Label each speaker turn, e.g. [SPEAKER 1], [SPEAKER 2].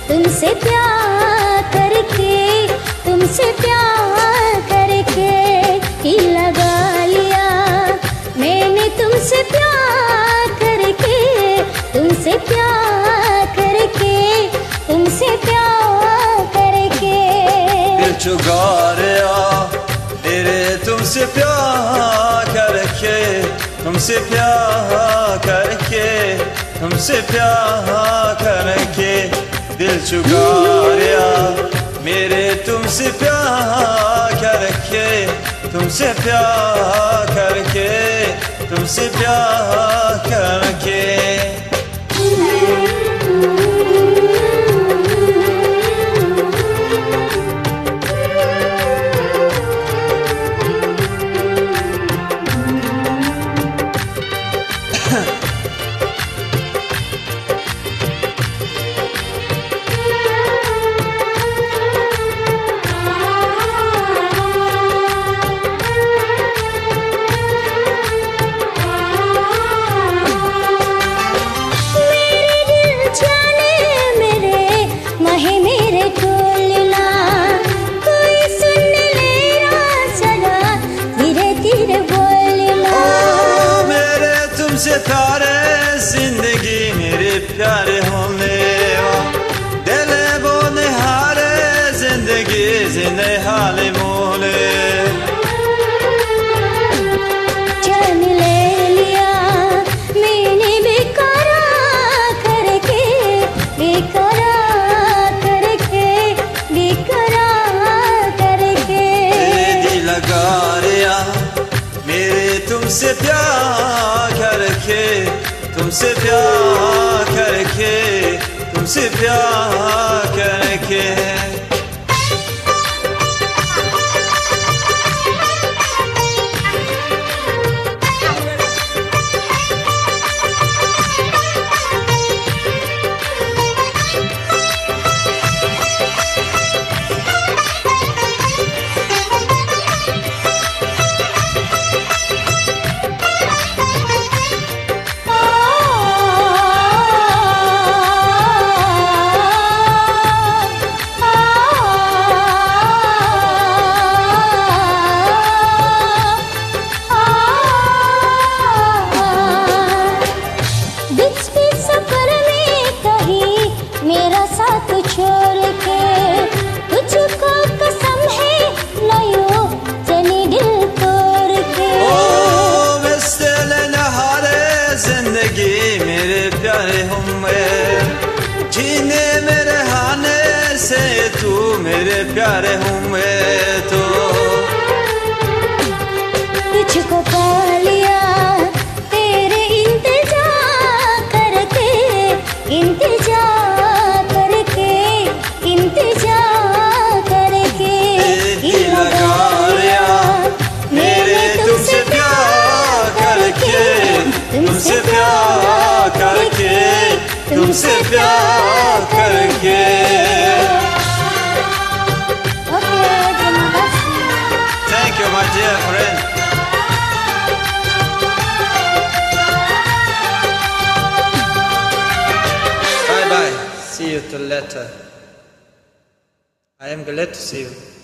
[SPEAKER 1] तुमसे प्यार करके तुमसे प्यार करके ही लगा लिया मैंने तुमसे प्यार करके तुमसे प्यार करके तुमसे प्यार करके
[SPEAKER 2] दिल चुरा लिया तेरे तुमसे प्यार करके तुमसे प्यार करके तुमसे प्यार करके दिल चुरा लिया मेरे तुमसे प्यार करके तुमसे प्यार करके तुमसे प्यार करके तुमसे प्यारे जिंदगी मेरे प्यारे होने दिल बोने हारे जिंदगी जिने हाले मोले
[SPEAKER 1] जान ले लिया मैंने बेकरार करके बेकरार करके बेकरार करके
[SPEAKER 2] दिल लगा लिया मेरे तुमसे प्यार करके तुमसे प्यार करके तुमसे प्यार करके
[SPEAKER 1] मेरा साथ छोड़ के तुझको कसम है लायो जनी दिल तोड़ के
[SPEAKER 2] ओ मिसल नहारे जिंदगी मेरे प्यारे हुए जीने मेरे हाने से तू मेरे प्यारे हुए तो
[SPEAKER 1] तुझको पा लिया तेरे इंतजार करके इंतजार
[SPEAKER 2] तुमसे प्यार करके तुमसे प्यार करके Thank you my dear friend. Bye bye, see you till later. I am glad to see you.